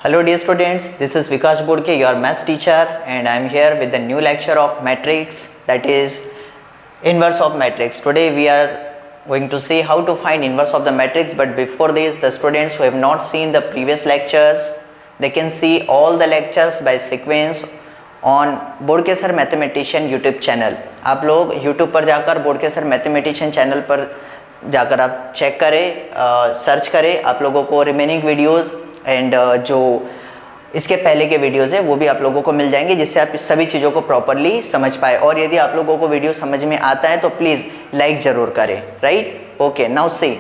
Hello dear students, this is Vikash Bodke, your maths teacher, and I am here with the new lecture of matrix, that is inverse of matrix. Today we are going to see how to find inverse of the matrix, but before this the students who have not seen the previous lectures, they can see all the lectures by sequence on Bodke sir mathematician YouTube channel. आप लोग YouTube पर जाकर बोडके sir mathematician channel पर जाकर आप check करें, search करें, आप लोगों को रिमेनिंग वीडियोस एंड जो इसके पहले के वीडियोस है वो भी आप लोगों को मिल जाएंगे, जिससे आप सभी चीज़ों को प्रॉपरली समझ पाए. और यदि आप लोगों को वीडियो समझ में आता है तो प्लीज़ लाइक ज़रूर करें. Right, okay, now see.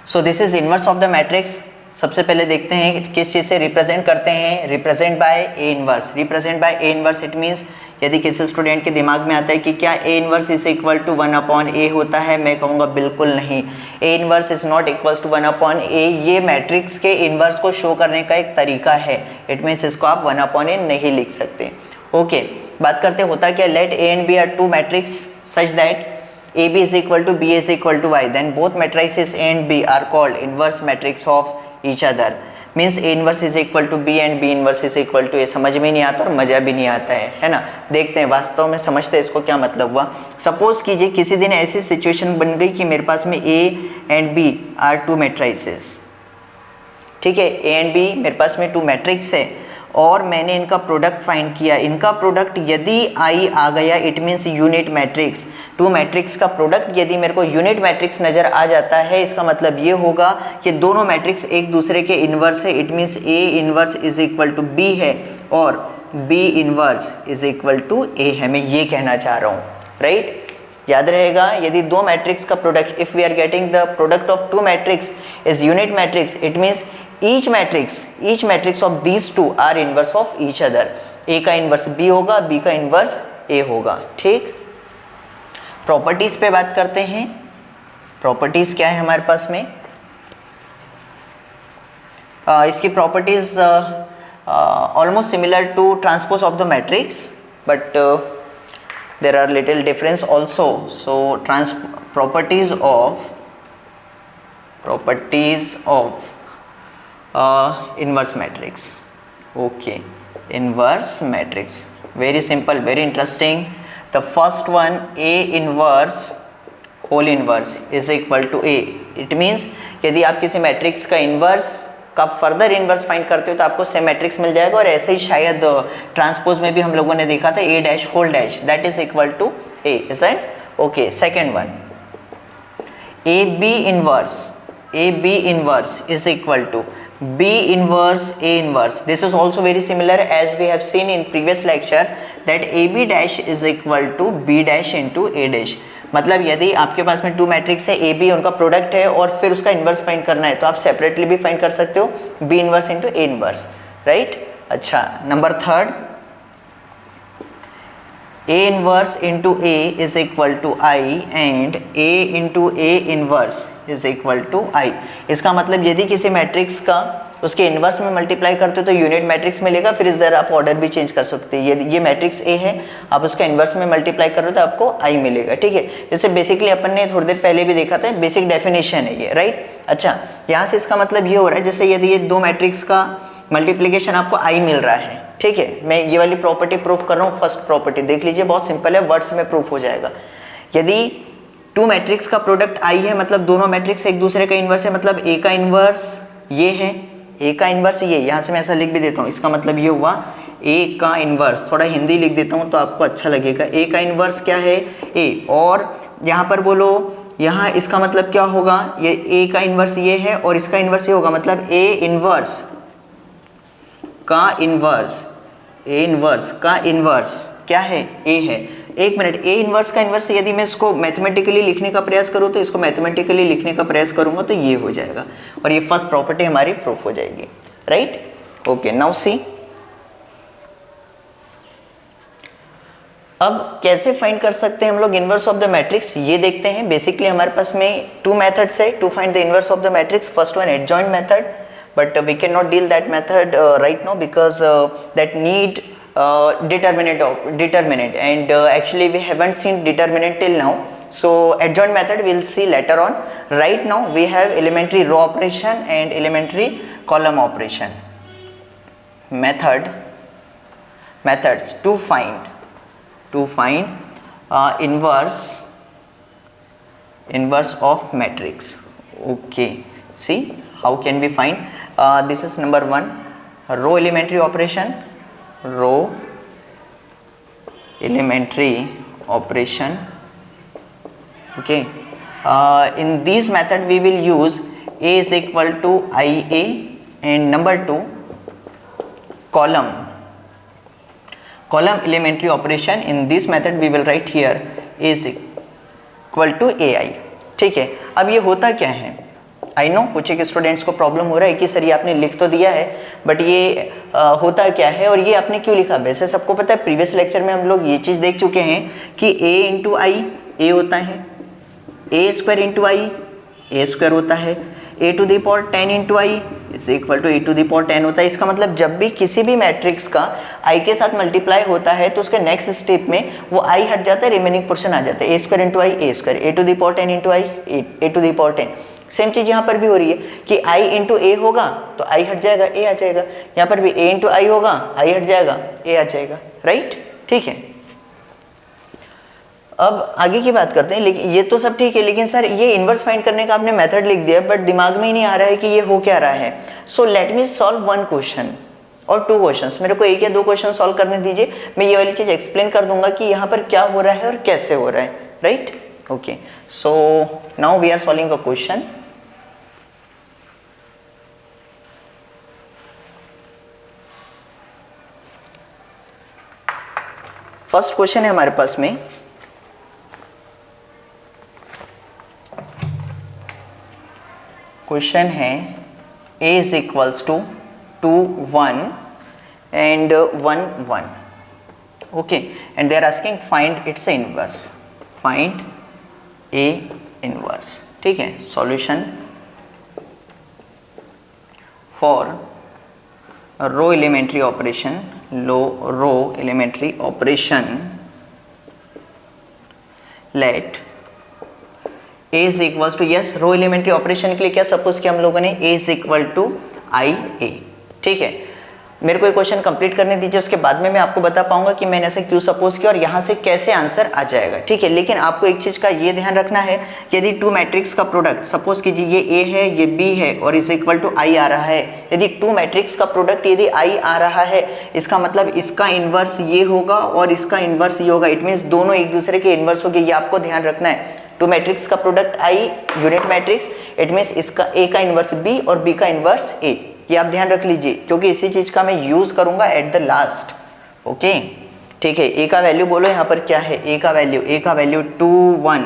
So this is inverse of the matrix. सबसे पहले देखते हैं किस चीज़ से रिप्रेजेंट करते हैं. Represent by A inverse. Represent by A inverse it means यदि किसी स्टूडेंट के दिमाग में आता है कि क्या A inverse is equal to 1/a होता है, मैं कहूँगा बिल्कुल नहीं. A inverse is not equals to 1/a. ये मैट्रिक्स के इनवर्स को शो करने का एक तरीका है. इट मीन्स इसको आप 1/a नहीं लिख सकते. ओके, बात करते होता क्या. Let A and B are two matrix such that AB is equal to BA is equal to Y, then both matrices A and B are called inverse matrix of each other. Means A inverse is equal to B and B inverse is equal to A. समझ में नहीं आता और मज़ा भी नहीं आता है ना. देखते हैं वास्तव में समझते हैं इसको क्या मतलब हुआ. सपोज कीजिए किसी दिन ऐसी सिचुएशन बन गई कि मेरे पास में A and B are two matrices. ठीक है, A एंड B मेरे पास में टू मैट्रिक्स है और मैंने इनका प्रोडक्ट फाइंड किया. इनका प्रोडक्ट यदि I आ गया it means unit matrix. Two matrix का प्रोडक्ट यदि मेरे को यूनिट मैट्रिक्स नज़र आ जाता है, इसका मतलब ये होगा कि दोनों मैट्रिक्स एक दूसरे के इन्वर्स है. It means A inverse is equal to B है और B inverse is equal to A है. मैं ये कहना चाह रहा हूँ. राइट, याद रहेगा यदि दो मैट्रिक्स का product, if we are getting the product of two matrix is unit matrix, it means each matrix of these two are inverse of each other. A का इन्वर्स B होगा, B का inverse A होगा. ठीक, properties पे बात करते हैं. Properties क्या है हमारे पास में. इसकी properties almost similar to transpose of the matrix, but there are little difference also. So properties of inverse matrix. Okay, inverse matrix, very simple, very interesting. The first one, A inverse whole inverse is equal to A. It means यदि आप किसी matrix का inverse का further inverse find करते हो तो आपको same matrix मिल जाएगा. और ऐसे ही शायद ट्रांसपोज में भी हम लोगों ने देखा था A dash whole dash, that is equal to A. Is that okay. Second one, A B inverse is equal to B inverse A inverse. This is also very similar as we have seen in previous lecture that AB dash is equal to B dash into A dash. मतलब यदि आपके पास में two matrix है, AB उनका product है और फिर उसका इन्वर्स फाइंड करना है तो आप सेपरेटली भी फाइंड कर सकते हो, B inverse into A inverse. Right, अच्छा. Number third, A inverse into A is equal to I and A into A inverse is equal to I. इसका मतलब यदि किसी मैट्रिक्स का उसके इन्वर्स में मल्टीप्लाई करते हो तो यूनिट मैट्रिक्स मिलेगा. फिर इस तरह आप ऑर्डर भी चेंज कर सकते हैं. यदि ये मैट्रिक्स A है, आप उसका इन्वर्स में मल्टीप्लाई कर रहे हो तो आपको I मिलेगा. ठीक है, जैसे बेसिकली अपन ने थोड़ी देर पहले भी देखा था, बेसिक डेफिनेशन है ये. राइट, अच्छा. यहाँ से इसका मतलब ये हो रहा है जैसे यदि ये दो मैट्रिक्स का मल्टीप्लीकेशन आपको I मिल रहा है. ठीक है, मैं ये वाली प्रॉपर्टी प्रूफ कर रहा हूँ. फर्स्ट प्रॉपर्टी देख लीजिए, बहुत सिंपल है, वर्ड्स में प्रूफ हो जाएगा. यदि टू मैट्रिक्स का प्रोडक्ट I है, मतलब दोनों मैट्रिक्स एक दूसरे का इन्वर्स है, मतलब A का इन्वर्स ये है, A का इन्वर्स ये. यहाँ से मैं ऐसा लिख भी देता हूँ. इसका मतलब ये हुआ A का इन्वर्स. थोड़ा हिंदी लिख देता हूँ तो आपको अच्छा लगेगा. A का इन्वर्स क्या है, A. और यहाँ पर बोलो, यहाँ इसका मतलब क्या होगा, ये A का इन्वर्स ये है और इसका इन्वर्स ये होगा, मतलब A इन्वर्स का इन्वर्स, A इन्वर्स का इन्वर्स क्या है, A है. एक मिनट, A इन्वर्स का इन्वर्स यदि मैं इसको मैथमेटिकली लिखने का प्रयास करूँ तो इसको मैथमेटिकली लिखने का प्रयास करूँगा तो ये हो जाएगा और ये फर्स्ट प्रॉपर्टी हमारी प्रूफ हो जाएगी. Right, okay. नाउ सी, अब कैसे फाइंड कर सकते हैं हम लोग इन्वर्स ऑफ द मैट्रिक्स, ये देखते हैं. बेसिकली हमारे पास में टू मेथड्स है to find the inverse of the matrix. First one adjoint method, but we cannot deal that method right now because that need determinant and actually we haven't seen determinant till now. So adjoint method we'll see later on. Right now we have elementary row operation and elementary column operation. methods to find inverse of matrix. Okay, see how can we find? This is number one, row elementary operation. Okay, in this method we will use A is equal to IA, and number two, column elementary operation. In this method we will write here A is equal to AI. ठीक है, अब ये होता क्या है? I know कुछ एक students को प्रॉब्लम हो रहा है कि सर ये आपने लिख तो दिया है बट ये होता क्या है और ये आपने क्यों लिखा? वैसे सबको पता है, प्रीवियस लेक्चर में हम लोग ये चीज़ देख चुके हैं कि A इंटू आई ए होता है, A square into I A square होता है, A to the power 10 into I is equal to A to the power 10 होता है। इसका मतलब जब भी किसी भी मैट्रिक्स का आई के साथ मल्टीप्लाई होता है तो उसके नेक्स्ट स्टेप में वो आई हट जाता है, रिमेनिंग पोर्शन आ जाता है, A square into I A square, A to the power 10 into I A to the power 10। Same चीज़ यहाँ पर भी हो रही है कि i इंटू ए होगा तो i हट जाएगा, a आ जाएगा। यहाँ पर भी a इंटू आई होगा, i हट जाएगा, a आ जाएगा, राइट? ठीक है, अब आगे की बात करते हैं। लेकिन ये तो सब ठीक है, लेकिन सर ये इन्वर्स फाइंड करने का आपने मेथड लिख दिया बट दिमाग में ही नहीं आ रहा है कि ये हो क्या रहा है। So let me solve one question और टू क्वेश्चंस। मेरे को एक या दो क्वेश्चन सॉल्व करने दीजिए, मैं ये वाली चीज़ एक्सप्लेन कर दूंगा कि यहाँ पर क्या हो रहा है और कैसे हो रहा है, right? Okay, so now we are solving a question. First question है हमारे पास में, क्वेश्चन है A is equals to 2 1 and 1 1. Okay, and they are asking find its inverse, find A inverse. ठीक है, solution for row elementary operation, row elementary operation, let A is equals to, yes row elementary operation के लिए क्या suppose किया हम लोगों ने, A is equal to आई ए। ठीक है, मेरे को ये क्वेश्चन कंप्लीट करने दीजिए, उसके बाद में मैं आपको बता पाऊंगा कि मैंने ऐसे क्यों सपोज किया और यहाँ से कैसे आंसर आ जाएगा। ठीक है, लेकिन आपको एक चीज़ का ये ध्यान रखना है कि यदि टू मैट्रिक्स का प्रोडक्ट, सपोज कीजिए ये A है ये B है और इज इक्वल टू आई आ रहा है, यदि टू मैट्रिक्स का प्रोडक्ट यदि आई आ रहा है इसका मतलब इसका इन्वर्स ये होगा और इसका इन्वर्स ये होगा। इट मीन्स दोनों एक दूसरे के इन्वर्स होंगे, ये आपको ध्यान रखना है। टू मैट्रिक्स का product I unit matrix, it means इसका ए का इन्वर्स बी और बी का इन्वर्स ए, ये आप ध्यान रख लीजिए क्योंकि इसी चीज का मैं यूज करूंगा एट द लास्ट। ओके, ठीक है, ए का वैल्यू बोलो यहाँ पर क्या है, ए का value 2 1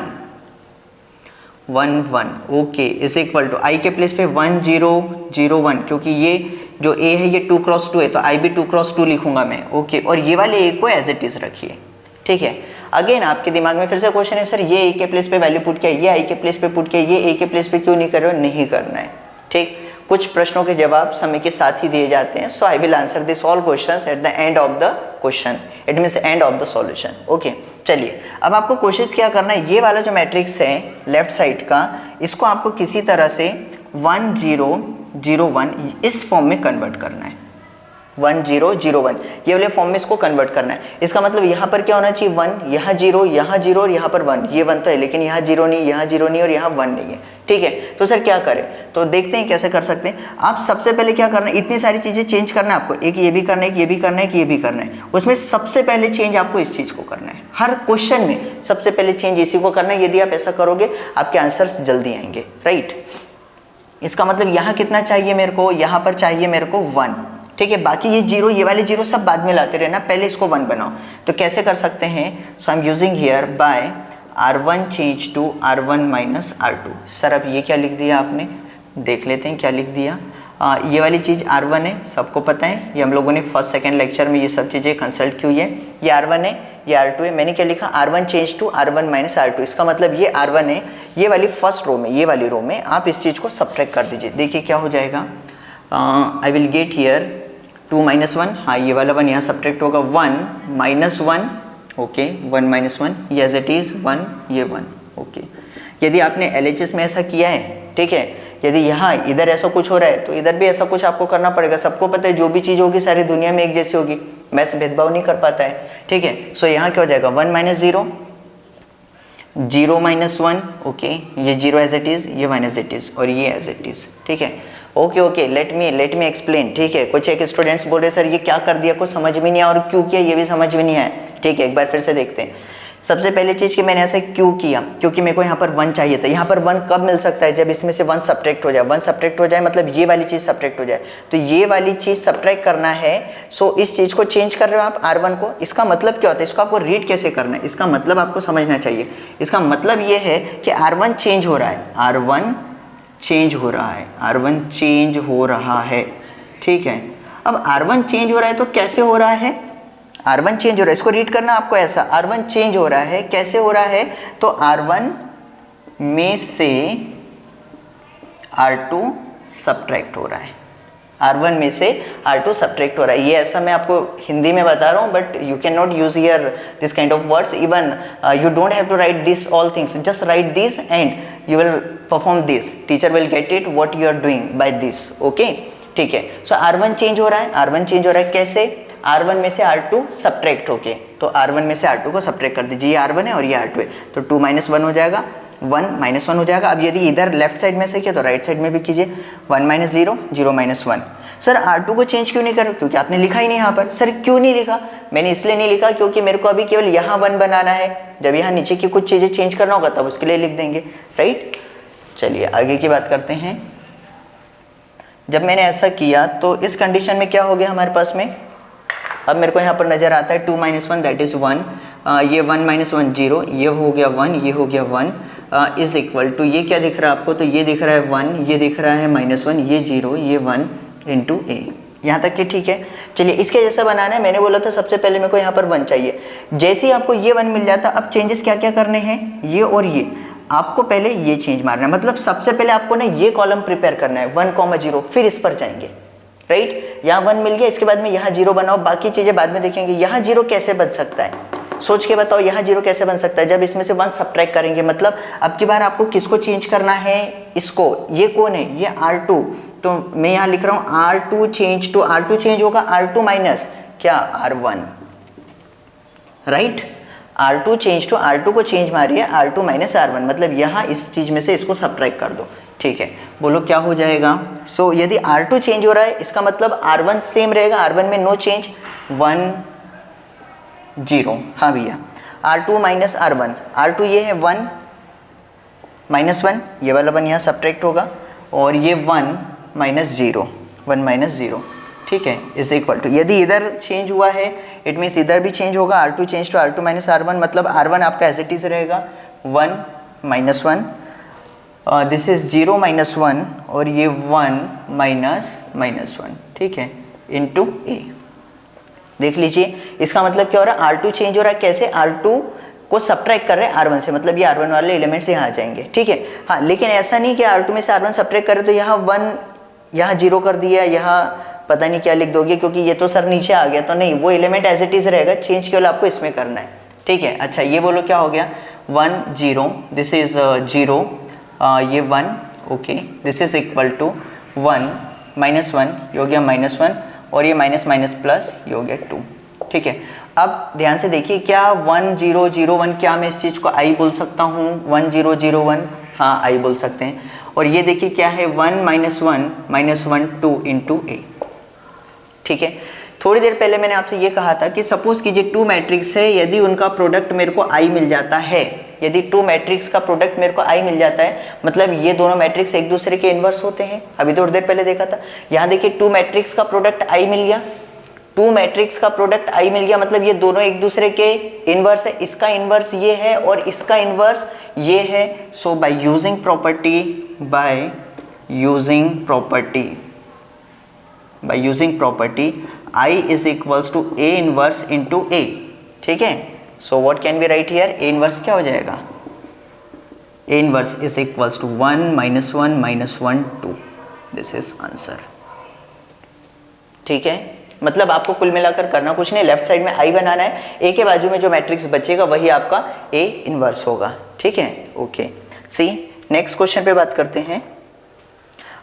1 1। Okay, is equal to I के प्लेस पे 1 0 0 1, क्योंकि ये जो ए है ये 2 क्रॉस 2 है तो आई भी 2 क्रॉस 2 लिखूंगा मैं। ओके, और ये वाले ए को एज इट इज रखिए। ठीक है, अगेन आपके दिमाग में फिर से क्वेश्चन है, सर ये ए के प्लेस पे वैल्यू पुट किया, ये आई के प्लेस पे पुट किया, ये ए के प्लेस पे क्यों नहीं कर रहे हो? नहीं करना है। ठीक, कुछ प्रश्नों के जवाब समय के साथ ही दिए जाते हैं। So I will answer this all questions at the end of the question, it means end of the solution. Okay, चलिए अब आपको कोशिश क्या करना है, ये वाला जो मैट्रिक्स है लेफ्ट साइड का, इसको आपको किसी तरह से 1 0 0 1 इस फॉर्म में कन्वर्ट करना है। 1 0 0 1 ये वाले फॉर्म में इसको कन्वर्ट करना है। इसका मतलब यहाँ पर क्या होना चाहिए, 1, यहाँ 0 और यहाँ पर 1, ये 1 तो है लेकिन यहाँ 0 नहीं, यहाँ 0 नहीं और यहाँ 1 नहीं है। ठीक है, तो सर क्या करें, तो देखते हैं कैसे कर सकते हैं। आप सबसे पहले क्या करना है, इतनी सारी चीज़ें चेंज करना है आपको, एक ये भी करना है, एक ये भी करना है, एक ये भी करना है। उसमें सबसे पहले चेंज आपको इस चीज़ को करना है, हर क्वेश्चन में सबसे पहले चेंज इसी को करना है। यदि आप ऐसा करोगे आपके आंसर्स जल्दी आएंगे, राइट? इसका मतलब यहाँ कितना चाहिए मेरे को, यहाँ पर चाहिए मेरे को 1। ठीक है, बाकी ये 0, ये वाले 0 सब बाद में लाते रहना, पहले इसको 1 बनाओ। तो कैसे कर सकते हैं, so I am using here by R1 change to R1 minus R2। Sir अब ये क्या लिख दिया आपने, देख लेते हैं क्या लिख दिया। ये वाली चीज़ R1 है, सबको पता है, ये हम लोगों ने फर्स्ट सेकेंड लेक्चर में ये सब चीज़ें कंसल्ट की हुई है। ये R1 है, ये R2 है। मैंने क्या लिखा, R1 change to R1 minus R2। इसका मतलब ये R1 है, ये वाली फर्स्ट रो में, ये वाली रो में आप इस चीज़ को सब्ट्रैक्ट कर दीजिए। देखिए क्या हो जाएगा, I will get here 2 minus 1, हाँ ये वाला 1 यहाँ सब्ट्रैक्ट होगा, 1 minus 1। Okay, 1 minus 1 as it is 1, ये 1। ओके, यदि आपने LHS में ऐसा किया है, ठीक है, यदि यहाँ इधर ऐसा कुछ हो रहा है तो इधर भी ऐसा कुछ आपको करना पड़ेगा। सबको पता है जो भी चीज़ होगी सारी दुनिया में एक जैसी होगी, मैथ्स भेदभाव नहीं कर पाता है, ठीक है। सो यहाँ क्या हो जाएगा 1 माइनस 0, 0 माइनस 1, ओके, ये 0 एज इट इज़, ये 1 एज इट इज़ और ये एज इट इज़, ठीक है। ओके, लेट मी एक्सप्लेन, ठीक है। कुछ एक स्टूडेंट्स बोल रहे सर ये क्या कर दिया, कुछ समझ में नहीं आया, और क्यों किया ये भी समझ में नहीं आया, ठीक है। एक बार फिर से देखते हैं। सबसे पहले चीज़ कि मैंने ऐसा क्यों किया, क्योंकि मेरे को यहाँ पर 1 चाहिए था। यहाँ पर 1 कब मिल सकता है, जब इसमें से 1 सब्ट्रैक्ट हो जाए। 1 सब्ट्रैक्ट हो जाए मतलब ये वाली चीज़ सब्ट्रैक्ट हो जाए, तो ये वाली चीज़ सब्ट्रैक्ट करना है। सो इस चीज़ को चेंज कर रहे हो आप R1 को। इसका मतलब क्या होता है, इसको आपको रीड कैसे करना है, इसका मतलब आपको समझना चाहिए। इसका मतलब ये है कि R1 चेंज हो रहा है, R1 चेंज हो रहा है, R1 चेंज हो रहा है, ठीक है। अब R1 चेंज हो रहा है तो कैसे हो रहा है, R1 चेंज हो रहा है, इसको रीड करना आपको ऐसा, R1 चेंज हो रहा है, कैसे हो रहा है, तो R1 में से R2 सब्ट्रैक्ट हो रहा है, R1 में से R2 सब्ट्रैक्ट हो रहा है। ये ऐसा मैं आपको हिंदी में बता रहा हूँ, but you can not use here this kind of words, even you don't have to write this all things, just write this and you will perform this, teacher will get it what you are doing by this, okay, ठीक है। सो R1 change हो रहा है, R1 change हो रहा है कैसे, R1 में से R2 सब्ट्रैक्ट होके, तो R1 में से R2 को सब्ट्रैक्ट कर दीजिए, ये R1 है और ये R2 है, तो 2 माइनस 1 हो जाएगा, 1 माइनस 1 हो जाएगा। अब यदि इधर लेफ्ट साइड में से किया तो राइट साइड में भी कीजिए, 1 माइनस 0, 0 माइनस 1। सर R2 को चेंज क्यों नहीं कर रहे, क्योंकि आपने लिखा ही नहीं यहाँ पर। सर क्यों नहीं लिखा, मैंने इसलिए नहीं लिखा क्योंकि मेरे को अभी केवल यहाँ 1 बनाना है, जब यहाँ नीचे की कुछ चीज़ें चेंज करना होगा तब उसके लिए लिख देंगे, राइट। चलिए आगे की बात करते हैं। जब मैंने ऐसा किया तो इस कंडीशन में क्या हो गया हमारे पास में, अब मेरे को यहाँ पर नज़र आता है 2 माइनस 1 दैट इज़ 1, ये 1 माइनस 1 0, ये हो गया 1, ये हो गया 1, इज़ इक्वल टू, ये क्या दिख रहा है आपको, तो ये दिख रहा है 1, ये दिख रहा है माइनस 1, ये 0, ये 1 इंटू ए। यहाँ तक कि ठीक है। चलिए इसके जैसा बनाना है, मैंने बोला था सबसे पहले मेरे को यहाँ पर 1 चाहिए। जैसे ही आपको ये 1 मिल जाता, अब चेंजेस क्या क्या करने हैं, ये और ये आपको पहले ये चेंज मारना है, मतलब सबसे पहले आपको ना ये कॉलम प्रिपेयर करना है 1, 0, फिर इस पर जाएंगे, राइट। यहाँ 1 मिल गया, इसके बाद में यहाँ 0 बनाओ, बाकी चीज़ें बाद में देखेंगे। यहाँ 0 कैसे बन सकता है, सोच के बताओ, यहाँ 0 कैसे बन सकता है, जब इसमें से 1 सब्ट्रैक्ट करेंगे। मतलब अब की बार आपको किसको चेंज करना है, इसको, ये कौन है, ये R2, तो मैं यहाँ लिख रहा हूँ R2 change to, R2 change होगा R2 माइनस क्या, R1, right. R2 change to, R2 को चेंज मारिए R2 माइनस R1, मतलब यहाँ इस चीज़ में से इसको सब्ट्रैक्ट कर दो, ठीक है। बोलो क्या हो जाएगा। सो यदि R2 चेंज हो रहा है इसका मतलब R1 सेम रहेगा, R1 में नो चेंज, 1 0, हाँ भैया। R2 माइनस R1, R2 ये है 1 माइनस 1, ये वाला 1 यहाँ सब्ट्रैक्ट होगा, और ये 1 माइनस 0, 1 माइनस 0, ठीक है, इज इक्वल टू, यदि इधर चेंज हुआ है इट मीन्स इधर भी चेंज होगा, R2 change to R2 minus R1, मतलब R1 आपका एज इट इज रहेगा 1 माइनस 1, दिस इज 0 माइनस 1, और ये 1 माइनस 1, ठीक है, इनटू ए। देख लीजिए इसका मतलब क्या हो रहा है, R2 चेंज हो रहा है कैसे, R2 को सब्ट्रैक्ट कर रहे हैं R1 से, मतलब ये R1 वाले एलिमेंट्स यहाँ आ जाएंगे, ठीक है। हाँ, लेकिन ऐसा नहीं कि R2 में से R1 सब्ट्रैक्ट करें तो यहाँ 1 यहाँ 0 कर दिया, यहाँ पता नहीं क्या लिख दोगे क्योंकि ये तो सर नीचे आ गया, तो नहीं, वो एलिमेंट एज इट इज रहेगा, चेंज केवल आपको इसमें करना है, ठीक है। अच्छा ये बोलो क्या हो गया, 1 0, दिस इज 0, ये 1, okay, this is equal to 1 minus 1, ये हो गया माइनस 1, और ये माइनस माइनस प्लस, ये हो गया 2, ठीक है। अब ध्यान से देखिए, क्या 1 0 0 1, क्या मैं इस चीज़ को आई बोल सकता हूँ, 1 0 0 1, हाँ आई बोल सकते हैं। और ये देखिए क्या है, 1 माइनस 1 2 इंटू ए, ठीक है। थोड़ी देर पहले मैंने आपसे ये कहा था कि सपोज कीजिए 2 मैट्रिक्स है, यदि उनका प्रोडक्ट मेरे को आई मिल जाता है, यदि 2 मैट्रिक्स का प्रोडक्ट मेरे को आई मिल जाता है, मतलब ये दोनों मैट्रिक्स एक दूसरे के इन्वर्स होते हैं। अभी थोड़ी देर पहले देखा था, यहाँ देखिए 2 मैट्रिक्स का प्रोडक्ट आई मिल गया, 2 मैट्रिक्स का प्रोडक्ट आई मिल गया, मतलब ये दोनों एक दूसरे के इन्वर्स है, इसका इन्वर्स ये है और इसका इन्वर्स ये है। So by using property I is equals to A inverse into A, ठीक है। So what can be right here, A inverse क्या हो जाएगा, A inverse is equals to 1 minus 1 minus 1 2, this is answer, ठीक है। मतलब आपको कुल मिलाकर करना कुछ नहीं, लेफ्ट साइड में I बनाना है, A के बाजू में जो मैट्रिक्स बचेगा वही आपका A इनवर्स होगा, ठीक है, ओके। सी नेक्स्ट क्वेश्चन पे बात करते हैं।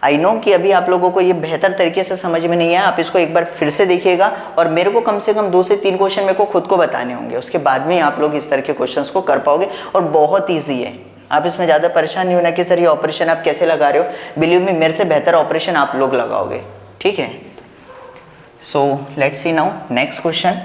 आई नो कि अभी आप लोगों को ये बेहतर तरीके से समझ में नहीं आया, आप इसको एक बार फिर से देखिएगा और मेरे को कम से कम 2 से 3 क्वेश्चन मेरे को खुद को बताने होंगे, उसके बाद में आप लोग इस तरह के क्वेश्चंस को कर पाओगे और बहुत ईजी है। आप इसमें ज़्यादा परेशान नहीं होना कि सर ये ऑपरेशन आप कैसे लगा रहे हो, बिलीव मी मेरे से बेहतर ऑपरेशन आप लोग लगाओगे, ठीक है। So let's see now next question.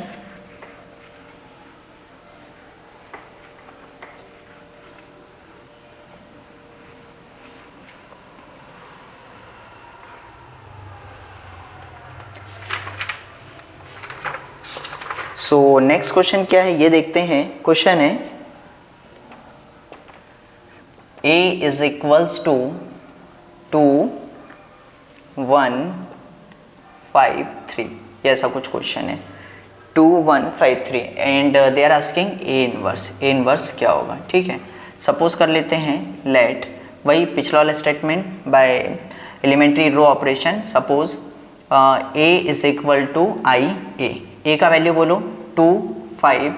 So next question क्या है ये देखते हैं। क्वेश्चन है a इज इक्वल्स टू 2 1 5 3, ये ऐसा कुछ क्वेश्चन है 2 1 5 3 and they are asking A inverse. A inverse क्या होगा, ठीक है। सपोज कर लेते हैं लेट, वही पिछला वाला statement by elementary row operation. Suppose a is equal to I A का वैल्यू बोलो 2 5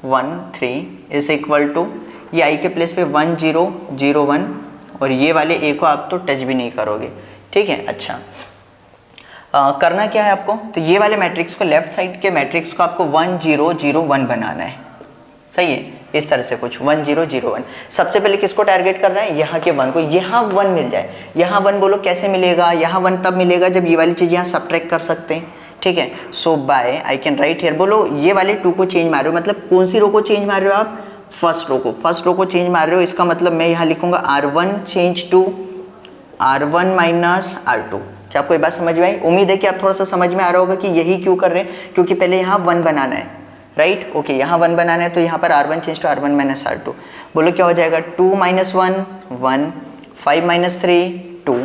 1 3 इज इक्वल टू, ये आई के प्लेस पे 1 0 0 1 और ये वाले ए को आप तो टच भी नहीं करोगे, ठीक है। अच्छा करना क्या है आपको, तो ये वाले मैट्रिक्स को, लेफ्ट साइड के मैट्रिक्स को आपको 1 0 0 1 बनाना है, सही है। इस तरह से कुछ 1 0 0 1। सबसे पहले किसको टारगेट करना है, यहाँ के 1 को। यहाँ 1 मिल जाए, यहाँ 1 बोलो कैसे मिलेगा, यहाँ 1 तब मिलेगा जब ये वाली चीज़ यहाँ सब्ट्रैक्ट कर सकते हैं, ठीक है। So by I can write here, बोलो ये वाले 2 को चेंज मार रहे हो, मतलब कौन सी रो को चेंज मार रहे हो आप, फर्स्ट रो को। फर्स्ट रो को चेंज मार रहे हो, इसका मतलब मैं यहाँ लिखूंगा R1 change to R1 minus R2। क्या आपको ये बात समझ में आई? उम्मीद है कि आप थोड़ा सा समझ में आ रहा होगा कि यही क्यों कर रहे हैं, क्योंकि पहले यहाँ 1 बनाना है, राइट। ओके, यहाँ 1 बनाना है तो यहाँ पर R1 change to R1 minus R2। बोलो क्या हो जाएगा, 2 माइनस 1 1, 5 माइनस 3 2,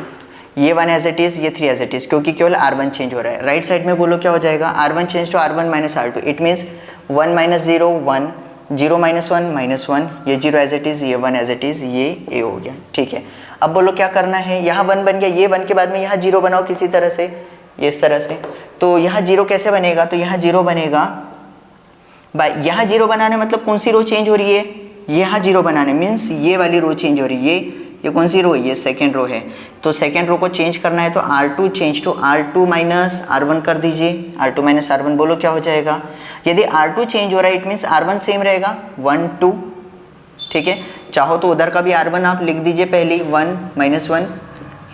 ये 1 एज इट इज़, ये 3 एज इट इज़, क्योंकि केवल R1 चेंज हो रहा है। राइट साइड में बोलो क्या हो जाएगा, R1 change to R1 minus R2। It means 1 minus 0 1, 0 minus 1 minus 1, ये 0 एज इट इज़, ये 1 एज इट इज़, ये ए हो गया, ठीक है। अब बोलो क्या करना है, यहाँ 1 बन गया, ये 1 के बाद में यहाँ 0 बनाओ किसी तरह से, ये इस तरह से। तो यहाँ 0 कैसे बनेगा, तो यहाँ 0 बनेगा बाय, यहाँ 0 बनाने मतलब कौन सी रो चेंज हो रही है, यहाँ 0 बनाने मीन्स ये वाली रो चेंज हो रही है। ये कौन सी रो है, ये सेकेंड रो है। तो सेकेंड रो को चेंज करना है तो R2 change to R2 minus R1 कर दीजिए। R2 माइनस R1 बोलो क्या हो जाएगा, यदि R2 चेंज हो रहा है इट मीन्स R1 सेम रहेगा 1 2, ठीक है। चाहो तो उधर का भी R1 आप लिख दीजिए पहले 1 माइनस 1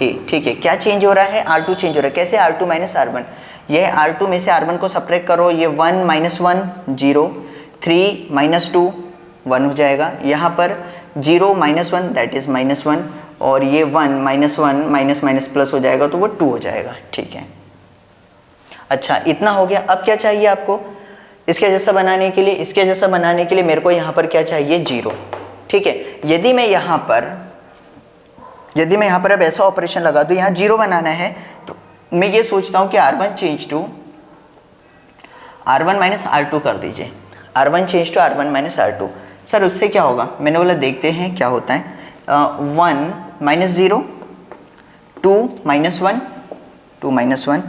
है, ठीक है। क्या चेंज हो रहा है, R2 चेंज हो रहा है, कैसे, R2 माइनस R1। यह R2 में से R1 को सब्ट्रैक्ट करो, ये 1 माइनस 1 0, 3 माइनस 2 1 हो जाएगा। यहाँ पर 0 माइनस 1 दैट इज़ माइनस 1 और ये 1 माइनस 1 माइनस माइनस प्लस हो जाएगा तो वो 2 हो जाएगा, ठीक है। अच्छा इतना हो गया। अब क्या चाहिए आपको इसके जैसा बनाने के लिए, इसके जैसा बनाने के लिए मेरे को यहाँ पर क्या चाहिए, 0, ठीक है। यदि मैं यहाँ पर अब ऐसा ऑपरेशन लगा दूँ, यहाँ 0 बनाना है तो मैं ये सोचता हूँ कि R1 change to R1 minus R2 कर दीजिए। R1 change to R1 minus R2। Sir उससे क्या होगा, मैंने बोला देखते हैं क्या होता है। 1 minus 0, 2 minus 1, 2 minus 1,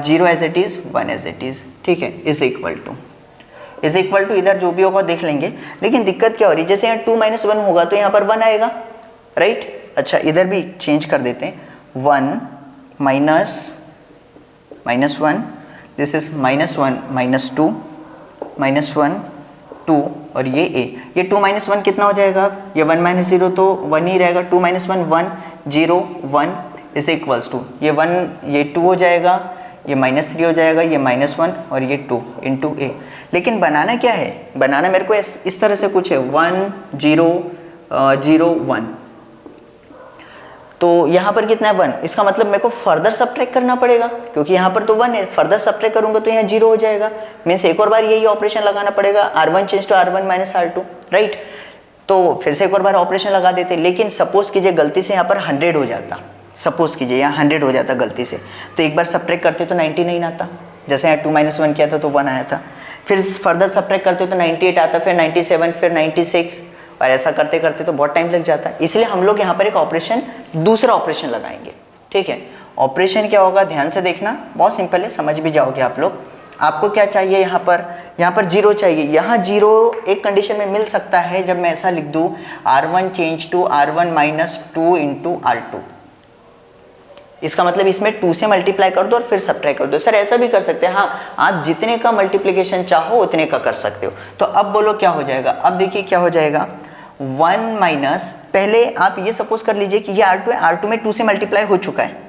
0 as it is, 1 as it is, ठीक है। इज इक्वल टू इधर जो भी होगा देख लेंगे, लेकिन दिक्कत क्या हो रही है, जैसे यहाँ 2 माइनस 1 होगा तो यहाँ पर 1 आएगा, राइट। अच्छा इधर भी चेंज कर देते हैं, 1 minus 1, this is minus 1 minus 2 minus 1 2 और ये ए, ये 2 माइनस 1 कितना हो जाएगा, ये 1 माइनस 0 तो 1 ही रहेगा, 2 माइनस 1 1 0 1 इज इक्वल्स टू ये 1 ये 2 हो जाएगा, ये माइनस 3 हो जाएगा, ये माइनस 1 और ये 2 इंटू ए। लेकिन बनाना क्या है, बनाना मेरे को इस तरह से कुछ है 1 0 0 1, तो यहाँ पर कितना है 1, इसका मतलब मेरे को फर्दर सब्ट्रैक्ट करना पड़ेगा क्योंकि यहाँ पर तो 1 है, फर्दर सब्ट्रैक्ट करूँगा तो यहाँ 0 हो जाएगा, मीन्स एक और बार यही ऑपरेशन लगाना पड़ेगा, R1 change to R1 minus R2, right. तो फिर से एक और बार ऑपरेशन लगा देते, लेकिन सपोज कीजिए गलती से यहाँ पर 100 हो जाता, सपोज कीजिए यहाँ 100 हो जाता गलती से, तो एक बार सब्ट्रैक्ट करते तो 99 आता, जैसे यहाँ 2 माइनस 1 किया था तो 1 आया था, फिर फर्दर सब्ट्रैक्ट करते तो 98 आता, फिर 97, फिर 96 और ऐसा करते करते तो बहुत टाइम लग जाता है। इसलिए हम लोग यहाँ पर एक ऑपरेशन, दूसरा ऑपरेशन लगाएंगे, ठीक है। ऑपरेशन क्या होगा ध्यान से देखना, बहुत सिंपल है, समझ भी जाओगे आप लोग। आपको क्या चाहिए यहाँ पर 0 चाहिए। यहाँ 0 एक कंडीशन में मिल सकता है जब मैं ऐसा लिख दूँ R1 change to R1 minus 2 into R2, इसका मतलब इसमें 2 से मल्टीप्लाई कर दो और फिर सब्ट्रैक्ट कर दो। सर ऐसा भी कर सकते हैं, हाँ आप जितने का मल्टीप्लिकेशन चाहो उतने का कर सकते हो। तो अब बोलो क्या हो जाएगा, अब देखिए क्या हो जाएगा 1 माइनस, पहले आप ये सपोज कर लीजिए कि ये R2 है, R2 में 2 से मल्टीप्लाई हो चुका है,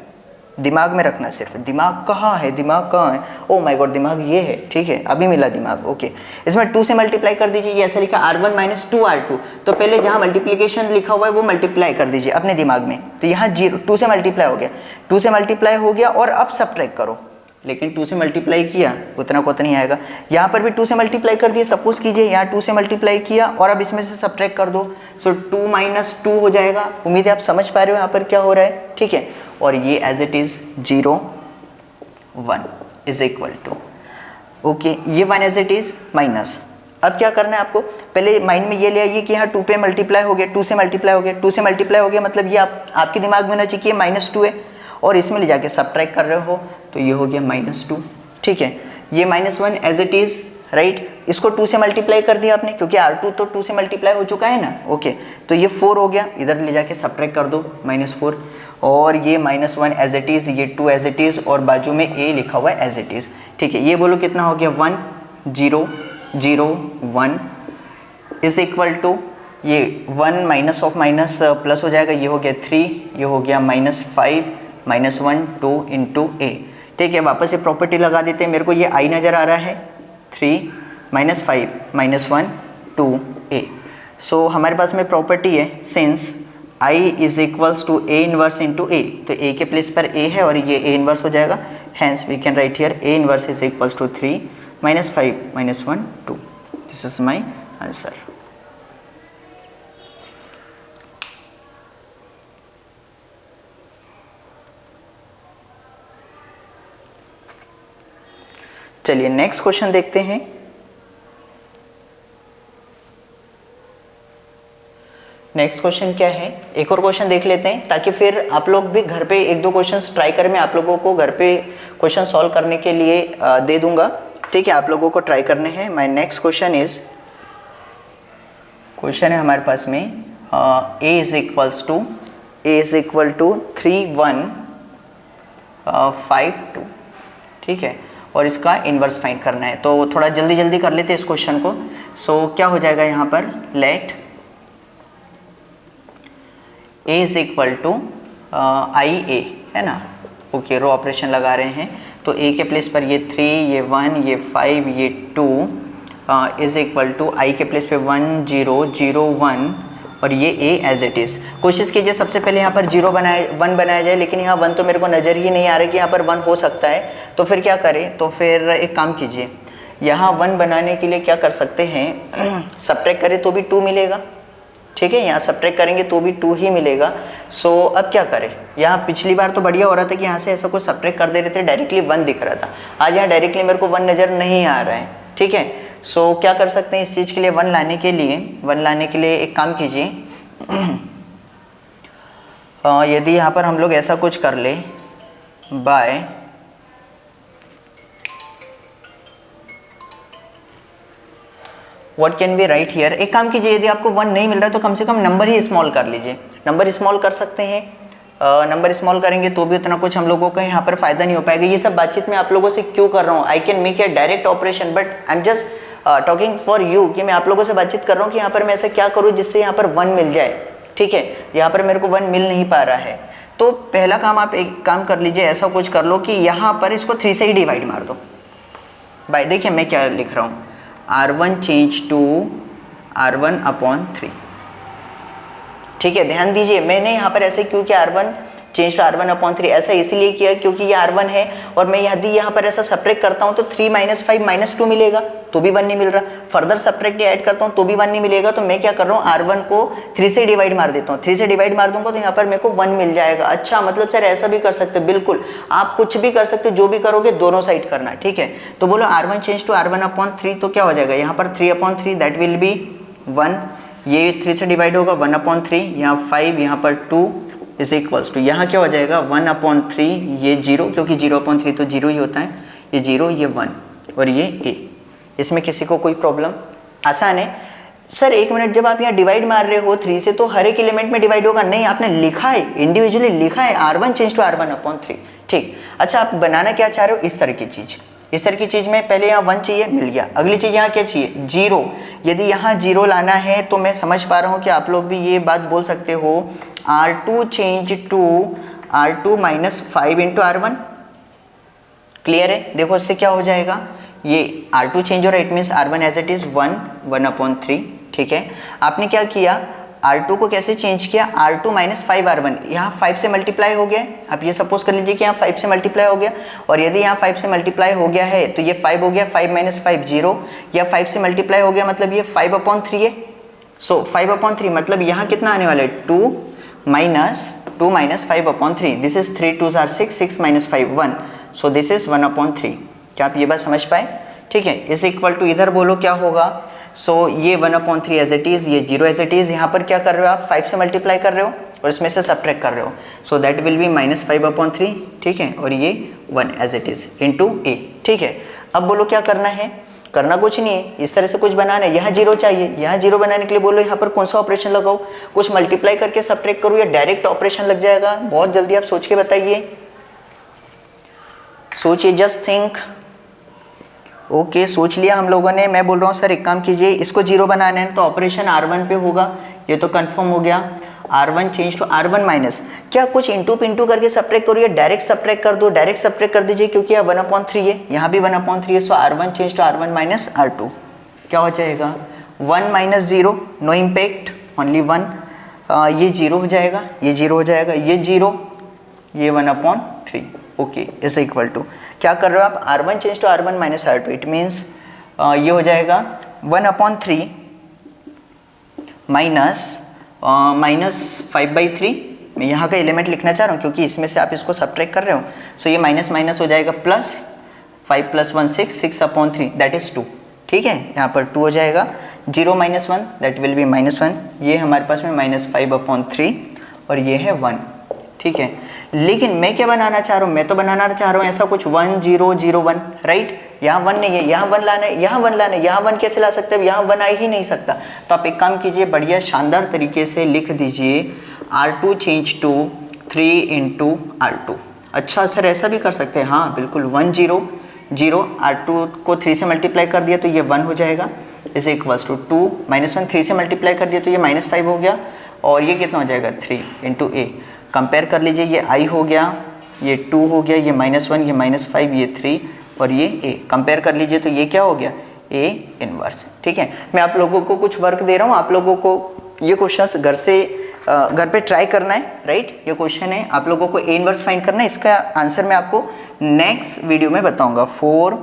दिमाग में रखना सिर्फ, दिमाग कहाँ है, दिमाग कहाँ है, ओ माय गॉड दिमाग ये है, ठीक है अभी मिला दिमाग, ओके। इसमें 2 से मल्टीप्लाई कर दीजिए, ये ऐसा लिखा R1 माइनस 2R2, तो पहले जहाँ मल्टीप्लिकेशन लिखा हुआ है वो मल्टीप्लाई कर दीजिए अपने दिमाग में, तो यहाँ 2 से मल्टीप्लाई हो गया, 2 से मल्टीप्लाई हो गया और अब सब्ट्रैक्ट करो, लेकिन 2 से मल्टीप्लाई किया उतना को उतना ही आएगा। यहाँ पर भी 2 से मल्टीप्लाई कर दिया, सपोज कीजिए यहाँ 2 से मल्टीप्लाई किया और अब इसमें से सब्ट्रैक्ट कर दो, सो 2 माइनस 2 हो जाएगा। उम्मीद है आप समझ पा रहे हो यहाँ पर क्या हो रहा है, ठीक है। और ये as it is 0 1 is equal to, okay ये 1 एज इट इज माइनस। अब क्या करना है आपको, पहले माइंड में ये ले आइए कि यहाँ 2 पे मल्टीप्लाई हो गया, 2 से मल्टीप्लाई हो गया, 2 से मल्टीप्लाई हो गया, मतलब ये आपके दिमाग में ना चाहिए -2 है और इसमें ले जाके सब्ट्रैक्ट कर रहे हो तो ये हो गया -2, ठीक है। ये -1 एज इट इज राइट, इसको 2 से मल्टीप्लाई कर दिया आपने क्योंकि R2 तो 2 से मल्टीप्लाई हो चुका है ना, ओके। तो ये 4 हो गया, इधर ले जाके सब्ट्रैक्ट कर दो -4, और ये -1 एज इट इज़, ये 2 एज इट इज़ और बाजू में A लिखा हुआ है एज इट इज़, ठीक है। ये बोलो कितना हो गया 1 0 0 1 इज इक्वल टू, ये 1 माइनस ऑफ माइनस प्लस हो जाएगा, ये हो गया 3, ये हो गया -5 -1 2 इंटू A, ठीक है। वापस से प्रॉपर्टी लगा देते हैं, मेरे को ये I नज़र आ रहा है 3 -5 -1 2 A, सो हमारे पास में प्रॉपर्टी है since I is equals to A inverse into A, तो A के प्लेस पर A है और ये A इनवर्स हो जाएगा, hence we can write here A inverse is equals to 3 -5 -1 2, this is my answer. चलिए नेक्स्ट क्वेश्चन देखते हैं। नेक्स्ट क्वेश्चन क्या है, एक और क्वेश्चन देख लेते हैं ताकि फिर आप लोग भी घर पे 1-2 क्वेश्चंस ट्राई करें, मैं आप लोगों को घर पे क्वेश्चन सॉल्व करने के लिए दे दूंगा, ठीक है। आप लोगों को ट्राई करने हैं। माय नेक्स्ट क्वेश्चन है हमारे पास में A इज इक्वल टू 3 1 5 2, ठीक है, और इसका इन्वर्स फाइंड करना है। तो थोड़ा जल्दी जल्दी कर लेते हैं इस क्वेश्चन को। सो क्या हो जाएगा यहाँ पर, let A is equal to IA है ना, ओके रो ऑपरेशन लगा रहे हैं, तो A के प्लेस पर ये 3 ये 1 ये 5 ये 2 इज इक्वल टू I के प्लेस पे 1 0 0 1 और ये A एज इट इज़। कोशिश कीजिए सबसे पहले यहाँ पर 1 बनाया जाए, लेकिन यहाँ 1 तो मेरे को नज़र ही नहीं आ रहा है कि यहाँ पर 1 हो सकता है, तो फिर क्या करें, तो फिर एक काम कीजिए, यहाँ 1 बनाने के लिए क्या कर सकते हैं, सब्ट्रैक्ट करें तो भी 2 मिलेगा, ठीक है, यहाँ सब्ट्रैक्ट करेंगे तो भी 2 ही मिलेगा। सो अब क्या करें, यहाँ पिछली बार तो बढ़िया हो रहा था कि यहाँ से ऐसा कुछ सब्ट्रैक्ट कर दे रहे थे, डायरेक्टली 1 दिख रहा था, आज यहाँ डायरेक्टली मेरे को 1 नज़र नहीं आ रहा है, ठीक है। सो क्या कर सकते हैं इस चीज़ के लिए, 1 लाने के लिए एक काम कीजिए, यदि यहाँ पर हम लोग ऐसा कुछ कर ले by what can be right here, एक काम कीजिए, यदि आपको 1 नहीं मिल रहा है तो कम से कम नंबर ही स्मॉल कर लीजिए, नंबर स्मॉल कर सकते हैं, नंबर स्मॉल करेंगे तो भी उतना कुछ हम लोगों का यहाँ पर फायदा नहीं हो पाएगा। ये सब बातचीत मैं आप लोगों से क्यों कर रहा हूँ, I can make a direct operation but I am just talking for you, कि मैं आप लोगों से बातचीत कर रहा हूँ कि यहाँ पर मैं ऐसा क्या करूँ जिससे यहाँ पर 1 मिल जाए, ठीक है। यहाँ पर मेरे को 1 मिल नहीं पा रहा है, तो पहला काम आप एक काम कर लीजिए, ऐसा कुछ कर लो कि यहाँ पर इसको 3 से ही डिवाइड मार दो भाई। देखिए मैं क्या लिख रहा हूँ, R1 change to R1 upon 3, ठीक है। ध्यान दीजिए मैंने यहाँ पर ऐसे क्यों किया, R1 change to R1 upon 3, ऐसा इसलिए किया क्योंकि ये R1 है और मैं यदि यहाँ पर ऐसा सब्ट्रैक्ट करता हूँ तो 3 - 5 -2 मिलेगा, तो भी 1 नहीं मिल रहा, फर्दर सब्ट्रैक्ट ऐड करता हूँ तो भी 1 नहीं मिलेगा, तो मैं क्या कर रहा हूँ, R1 को 3 से डिवाइड मार देता हूँ, 3 से डिवाइड मार दूंगा तो यहाँ पर मेरे को 1 मिल जाएगा। अच्छा मतलब सर ऐसा भी कर सकते हो, बिल्कुल आप कुछ भी कर सकते हो, जो भी करोगे दोनों साइड करना, ठीक है। तो बोलो R1 change to R1 upon 3, तो क्या हो जाएगा यहाँ पर 3 अपॉन 3 दैट विल बी 1, ये 3 से डिवाइड होगा 1 अपॉन 3, यहाँ 5 यहाँ पर 2 इज इक्वल्स टू, यहाँ क्या हो जाएगा 1 अपॉन 3, ये 0 क्योंकि 0 अपॉन 3 तो 0 ही होता है, ये 0 ये 1 और ये A। इसमें किसी को कोई प्रॉब्लम, आसान है। सर एक मिनट, जब आप यहाँ डिवाइड मार रहे हो 3 से तो हर एक एलिमेंट में डिवाइड होगा? नहीं, आपने लिखा है इंडिविजुअली लिखा है R1 चेंज टू R1/3। ठीक, अच्छा आप बनाना क्या चाह रहे हो? इस तरह की चीज़, इस तरह की चीज़ में पहले यहाँ 1 चाहिए, मिल गया। अगली चीज़ यहाँ क्या चाहिए? 0। यदि यहाँ 0 लाना है तो मैं समझ पा रहा हूँ कि आप लोग भी ये बात बोल सकते हो R2 change to R2 minus 5 into R1। Clear है? देखो इससे क्या हो जाएगा, ये R2 चेंज हो रहा है, it means R1 as it is 1/3। ठीक है, आपने क्या किया, R2 को कैसे चेंज किया? R2 माइनस 5R1, यहाँ 5 से मल्टीप्लाई हो गया। आप ये सपोज कर लीजिए कि यहाँ 5 से मल्टीप्लाई हो गया, और यदि यहाँ 5 से मल्टीप्लाई हो गया है तो ये 5 हो गया, 5 माइनस 5 0, या 5 से मल्टीप्लाई हो गया मतलब ये 5/3 है। सो 5/3 मतलब यहाँ कितना आने वाला है? 2 minus 5/3, this is 3 2 are 6, 6 minus 5 1, so this is 1/3। क्या आप ये बात समझ पाए? ठीक है, इज इक्वल टू इधर बोलो क्या होगा? सो ये 1/3 एज इट इज़, ये 0 एज इट इज़। यहाँ पर क्या कर रहे हो आप? 5 से मल्टीप्लाई कर रहे हो और इसमें से सब्ट्रैक्ट कर रहे हो, so that will be minus 5/3। ठीक है, और ये 1 as it is into a। ठीक है, अब बोलो क्या करना है? करना कुछ नहीं है, इस तरह से कुछ बनाना है। यहाँ 0 चाहिए, यहाँ 0 बनाने के लिए बोलो यहाँ पर कौन सा ऑपरेशन लगाओ? कुछ मल्टीप्लाई करके सब्ट्रैक्ट करो या डायरेक्ट ऑपरेशन लग जाएगा? बहुत जल्दी आप सोच के बताइए, सोचिए, जस्ट थिंक। ओके, सोच लिया हम लोगों ने। मैं बोल रहा हूँ सर एक काम कीजिए, इसको 0 बनाना है तो ऑपरेशन R1 पे होगा, ये तो कंफर्म हो गया। R1 change to R1 minus, क्या कुछ इंटू पिंटू करके सब्ट्रैक्ट करो या डायरेक्ट सब्ट्रैक्ट कर दो? डायरेक्ट सब्ट्रैक्ट कर दीजिए क्योंकि यहाँ 1/3 है, यहाँ भी 1/3 है। सो R1 change to R1 minus R2 क्या हो जाएगा? 1 माइनस 0, नो इम्पैक्ट, ओनली 1। ये 0 हो जाएगा, ये 0 हो जाएगा, ये 0, ये 1/3। ओके, इज इक्वल टू क्या कर रहे हो आप? R1 change to R1 minus R2, it means ये हो जाएगा 1/3 माइनस 5/3। मैं यहाँ का एलिमेंट लिखना चाह रहा हूँ क्योंकि इसमें से आप इसको सब्ट्रैक्ट कर रहे हो। सो ये माइनस माइनस हो जाएगा प्लस, 5 + 1 6, 6/3 दैट इज़ 2। ठीक है, यहाँ पर 2 हो जाएगा, 0 - 1 दैट विल बी -1। ये हमारे पास में -5/3 और ये है 1। ठीक है, लेकिन मैं क्या बनाना चाह रहा हूँ? मैं तो बनाना चाह रहा हूँ ऐसा कुछ 1 0 0 1, राइट? यहाँ 1 नहीं है, यहाँ 1 लाना है, यहाँ 1 लाना है, यहाँ 1 कैसे ला सकते हैं? यहाँ 1 आ ही नहीं सकता। तो आप एक काम कीजिए, बढ़िया शानदार तरीके से लिख दीजिए R2 change to 3 into R2। अच्छा सर ऐसा भी कर सकते हैं? हाँ बिल्कुल, 1 0 0, R2 को 3 से मल्टीप्लाई कर दिया तो ये 1 हो जाएगा, इज इक्वल्स टू 2 - 1, 3 से मल्टीप्लाई कर दिया तो ये -5 हो गया, और ये कितना हो जाएगा? 3 इंटू a। कंपेयर कर लीजिए, ये i हो गया, ये 2 हो गया, ये -1, ये -5, ये 3 और ये a। कंपेयर कर लीजिए तो ये क्या हो गया? a inverse. ठीक है, मैं आप लोगों को कुछ वर्क दे रहा हूँ, आप लोगों को ये क्वेश्चंस घर पे ट्राई करना है, राइट? ये क्वेश्चन है, आप लोगों को a इनवर्स फाइंड करना है। इसका आंसर मैं आपको नेक्स्ट वीडियो में बताऊँगा। 4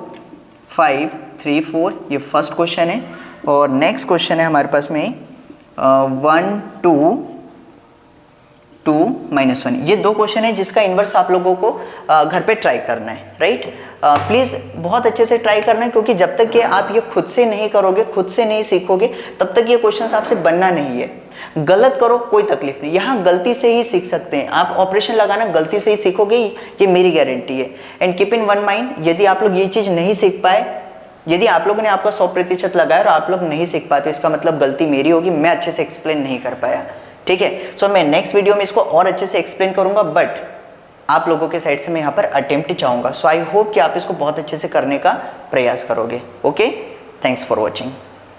5 3 4 ये फर्स्ट क्वेश्चन है, और नेक्स्ट क्वेश्चन है हमारे पास में 1 2 2 - 1। ये 2 क्वेश्चन है जिसका इन्वर्स आप लोगों को घर पे ट्राई करना है, राइट? प्लीज़ बहुत अच्छे से ट्राई करना है, क्योंकि जब तक कि आप ये खुद से नहीं करोगे, खुद से नहीं सीखोगे, तब तक ये क्वेश्चंस आपसे बनना नहीं है। गलत करो कोई तकलीफ नहीं, यहाँ गलती से ही सीख सकते हैं आप। ऑपरेशन लगाना गलती से ही सीखोगे, ये मेरी गारंटी है। And keep in one mind, यदि आप लोग ये चीज़ नहीं सीख पाए, यदि आप लोगों ने आपका 100% लगाया और आप लोग नहीं सीख पाए, तो इसका मतलब गलती मेरी होगी, मैं अच्छे से एक्सप्लेन नहीं कर पाया। ठीक है, सो मैं नेक्स्ट वीडियो में इसको और अच्छे से एक्सप्लेन करूंगा, बट आप लोगों के साइड से मैं यहाँ पर अटेम्प्ट चाहूँगा। सो आई होप कि आप इसको बहुत अच्छे से करने का प्रयास करोगे। Okay, thanks for watching.